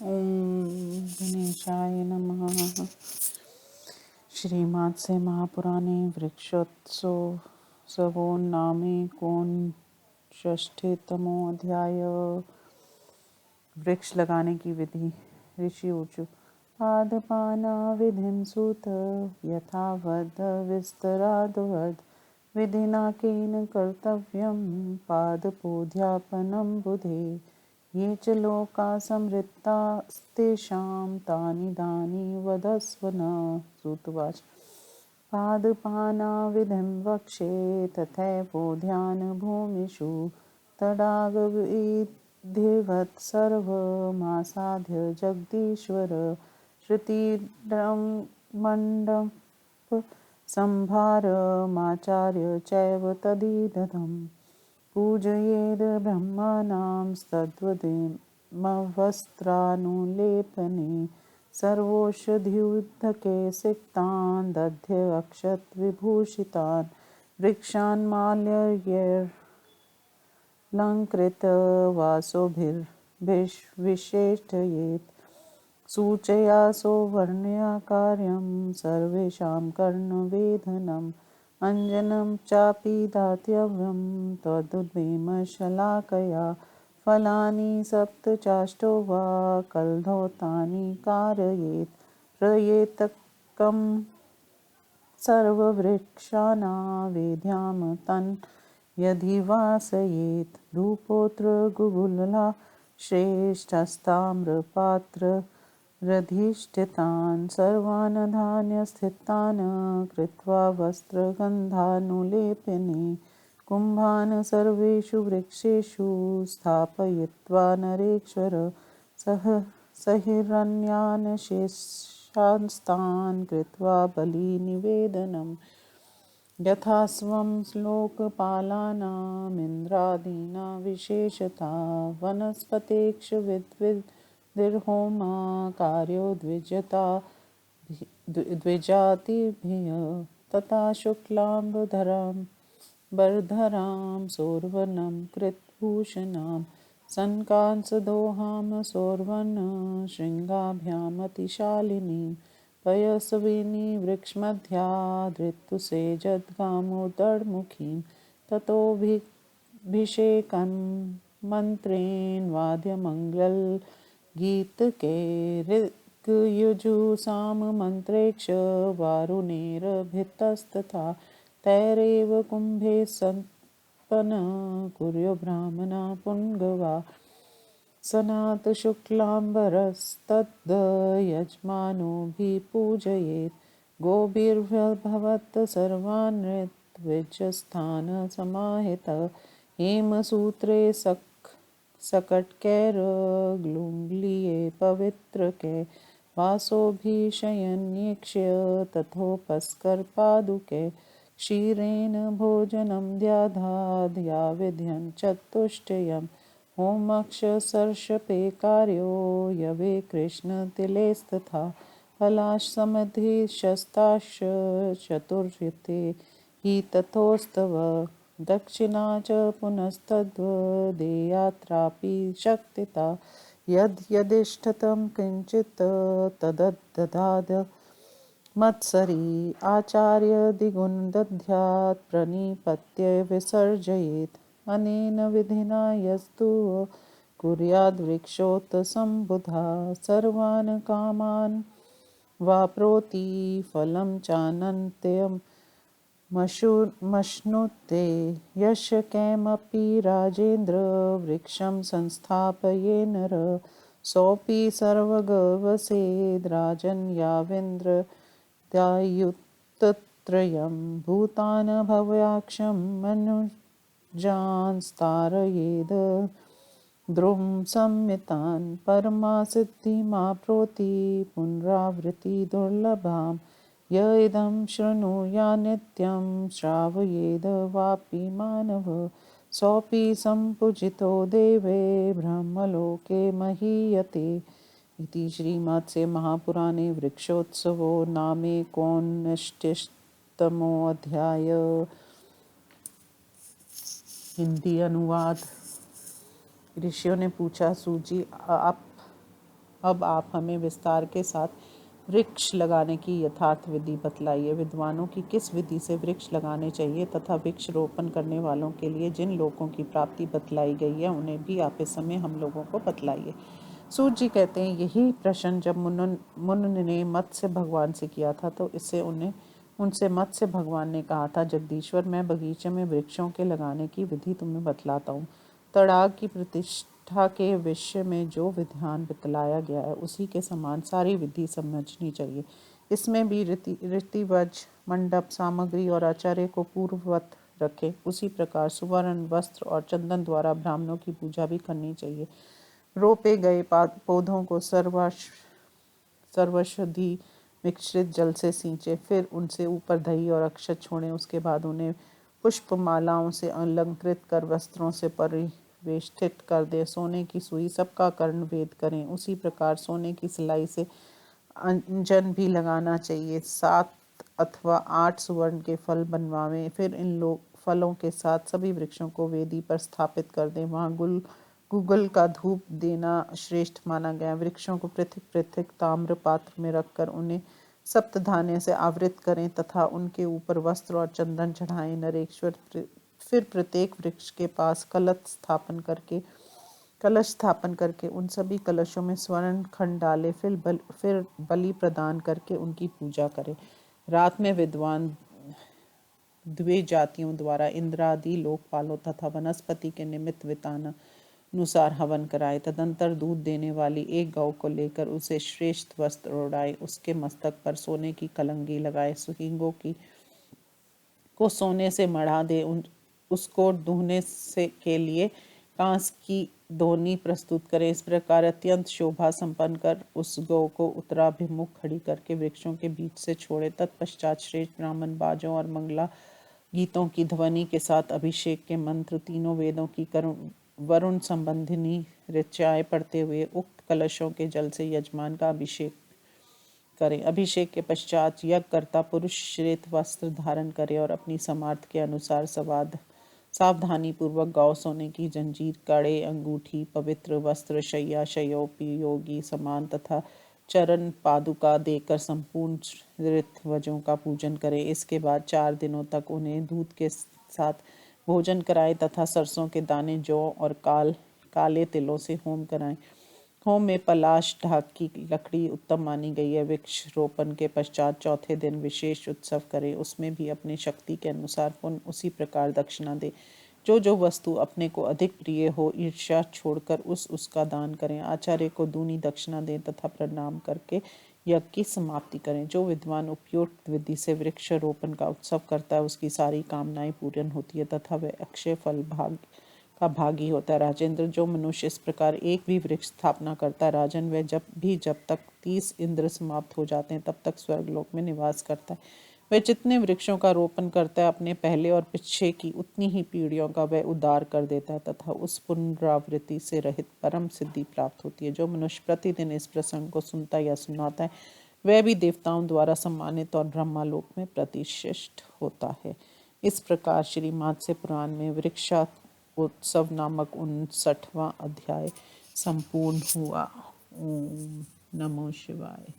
ओम गणेशाय नमः। श्रीमात्से महापुराणे वृक्षोत्सवो नामेकोनषष्ठितमो अध्याय। वृक्ष लगाने की विधि। ऋषि ऊचु पादपाना विधिं सूत यथावद विस्तरादवद विधिना केन कर्तव्यं पादपोध्यापनं बुधे ये च लोका समृत्तास्तेषां तानि दानि वदस्व न। सूतवाच पादपानाविधिं वक्षे तथैवोद्यानभूमिषु तडागविधिवत् सर्वमासाद्य जगदीश्वर श्रुतिरं मण्डपसंभारमाचार्य चैव तदिदम् पूजयेद् ब्रह्मणांस्तद्वदेमवस्त्रानुलेपने सर्वौषध्युदके सिक्तान् दध्य अक्षत विभूषितान् वृक्षान् माल्यैरलङ्कृत वासोभिर्विशेषयेत् सूचया सौवर्ण्या कार्यं सर्वेषां कर्णवेधनम् अञ्जनं चापि दातव्यं त्वदुद्यमशलाकया फलानि सप्तचाष्टो वा कल्धौतानि कारयेत् प्रयेतकं सर्ववृक्षाणावेद्यां तन् यदि धूपोत्र गुगुलला श्रेष्ठस्ताम्रपात्ररधिष्ठितान् सर्वान् धान्यस्थितान् कृत्वा वस्त्रगन्धानुलेपने कुम्भान् सर्वेषु वृक्षेषु स्थापयित्वा नरेश्वर सह सहिरण्यान् शेषांस्तान् कृत्वा बलिनिवेदनम् यथा स्वं श्लोकपालानामिन्द्रादीना विशेषता वनस्पतेक्षुविद्विर्होमा कार्यो द्विजातिभिः तथा शुक्लाम्बरधरां सौवर्णं कृतभूषणां सन्कांसदोहां सौवर्ण शृङ्गाभ्यामतिशालिनीं पयस्विनी वृक्षमध्या धृत्सुसेजद्गामोदरमुखीं ततोऽभिषेकं मन्त्रेण वाद्यमङ्गलगीतकैर्यजुषामन्त्रेक्ष वारुणेरभितस्तथा तैरेव कुम्भे सत्पन्न कुर्यो ब्राह्मणा पुङ्गवा सनातशुक्लाम्बरस्तद्यजमानोभिः पूजयेत् गोभिर्भवत् सर्वान् ऋत्विजस्थान् समाहितः हेमसूत्रे सकटकैर्गुङ्गलीये पवित्रकै वासोभिशयन्निक्ष्य तथोपस्करपादुकै क्षीरेण भोजनं दद्याद् विध्यं चतुष्टयम् होमक्षसर्षपे कार्यो यवे कृष्णतिलेस्तथा पलाशसमधिशस्ताश्च चतुर्युते हि तथोस्तव दक्षिणा च पुनस्तद्वदेयात्रापि शक्तिता यद्यदिष्टतं किञ्चित् तदददाद मत्सरी आचार्य द्विगुणदध्यात् प्रणिपत्य विसर्जयेत् अनेन विधिना यस्तु कुर्याद्वृक्षोत्सम्बुधा सर्वान् कामान् वाप्नोति फलं चानन्त्यं मश्नुते यश कैमपि राजेन्द्र वृक्षं संस्थापये नर सोऽपि सर्वगवसेद् राजन् यावेन्द्र त्यायुतत्रयं भूतान् भव्याक्षं मनुजांस्तारयेद द्रुं संमितान् परमा सिद्धिमाप्नोति पुनरावृत्ति दुर्लभां य इदं शृणुयात् नित्यं श्रावयेद वापि मानव सोऽपि सम्पूजितो देवे ब्रह्मलोके महीयते। इति श्रीमत्स्य महापुराणे वृक्षोत्सवो नामेकोनषष्टितमो अध्याय। हिंदी अनुवाद। ऋषियों ने पूछा, सूजी आप अब आप हमें विस्तार के साथ वृक्ष लगाने की यथार्थ विधि बतलाइए। विद्वानों की किस विधि से वृक्ष लगाने चाहिए तथा वृक्ष रोपण करने वालों के लिए जिन लोगों की प्राप्ति बतलाई गई है उन्हें भी आप इस समय हम लोगों को बतलाइए। सूत जी कहते हैं, यही प्रश्न जब मुन ने मत्स्य भगवान से किया था तो इससे उनसे मत्स्य भगवान ने कहा था, जगदीश्वर, मैं बगीचे में वृक्षों के लगाने की विधि तुम्हें बतलाता हूँ। तड़ाग की प्रतिष्ठा के विषय में जो विधान बतलाया गया है उसी के समान सारी विधि समझनी चाहिए। इसमें भी रीतिवज, मंडप, सामग्री और आचार्य को पूर्ववत रखें। उसी प्रकार सुवर्ण, वस्त्र और चंदन द्वारा ब्राह्मणों की पूजा भी करनी चाहिए। रोपे गए पौधों को सर्वौषधि मिश्रित जल से सींचे, फिर उनसे ऊपर दही और अक्षत छोड़ें। उसके बाद उन्हें पुष्पमालाओं से अलंकृत कर वस्त्रों से परिवेष्टित कर दें। सोने की सुई सबका कर्ण भेद करें। उसी प्रकार सोने की सिलाई से अंजन भी लगाना चाहिए। 7 अथवा 8 सुवर्ण के फल बनवावें। फिर इन फलों के साथ सभी वृक्षों को वेदी पर स्थापित कर दें। वहाँ गुगल का धूप देना श्रेष्ठ माना गया। वृक्षों को पृथक पृथक ताम्र पात्र में रखकर उन्हें सप्तधान्य से आवृत करें तथा उनके ऊपर वस्त्र और चंदन चढ़ाएं। नरेश्वर फिर प्रत्येक वृक्ष के पास कलश स्थापन करके उन सभी कलशों में स्वर्ण खंड डाले। फिर बलि प्रदान करके उनकी पूजा करें। रात में विद्वान द्वे जातियों द्वारा इंद्रादि लोकपालों तथा वनस्पति के निमित्त वितानानुसार हवन कराए। तदंतर दूध देने वाली एक गौ को लेकर उसे श्रेष्ठ वस्त्र ओढ़ाए। उसके मस्तक पर सोने की कलंगी लगाए। सुहिंगों को सोने से मढ़ा दे। उसको दूहने के लिए कांस की दोनी प्रस्तुत करें। इस प्रकार अत्यंत शोभा संपन्न कर उस गौ को उत्तराभिमुख खड़ी करके वृक्षों के बीच से छोड़े। तत्पश्चात श्रेष्ठ ब्राह्मण बाजों और मंगला गीतों की ध्वनि के साथ अभिषेक के मंत्र, तीनों वेदों की वरुण संबंधिनी ऋचाएं पढ़ते हुए उक्त कलशों के जल से यजमान का अभिषेक करें। अभिषेक के पश्चात यज्ञकर्ता पुरुष श्वेत वस्त्र धारण करे और अपनी सामर्थ्य के अनुसार सावधानी पूर्वक गौ, सोने की जंजीर, कड़े, अंगूठी, पवित्र वस्त्र, शय्या, शय्योपयोगी सामान तथा चरण पादुका देकर संपूर्ण ऋतवजों का पूजन करें। इसके बाद 4 दिनों तक उन्हें दूध के साथ भोजन कराएं तथा सरसों के दाने, जौ और काले तिलों से होम कराएं। होम में पलाश, ढाक की लकड़ी उत्तम मानी गई है। वृक्ष रोपण के पश्चात चौथे दिन विशेष उत्सव करें। उसमें भी अपनी शक्ति के अनुसार पुनः उसी प्रकार दक्षिणा दे। जो वस्तु अपने को अधिक प्रिय हो ईर्ष्या छोड़कर उसका दान करें। आचार्य को दूनी दक्षिणा दें तथा प्रणाम करके यज्ञ की समाप्ति करें। जो विद्वान उपयुक्त विधि से वृक्ष रोपण का उत्सव करता है उसकी सारी कामनाएं पूर्ण होती है तथा वह अक्षय फल का भागी होता है। राजेंद्र, जो मनुष्य इस प्रकार एक भी वृक्ष स्थापना करता है राजन, वह जब तक 30 इंद्र समाप्त हो जाते हैं तब तक स्वर्गलोक में निवास करता है। वह जितने वृक्षों का रोपण करता है अपने पहले और पीछे की उतनी ही पीढ़ियों का वह उद्धार कर देता है तथा उस पुनरावृत्ति से रहित परम सिद्धि प्राप्त होती है। जो मनुष्य प्रतिदिन इस प्रसंग को सुनता या सुनाता है वह भी देवताओं द्वारा सम्मानित और ब्रह्मालोक में प्रतिष्ठित होता है। इस प्रकार श्री मात्स्य पुराण में वृक्षा उत्सव नामक 59वां अध्याय संपूर्ण हुआ। ओम नमो शिवाय।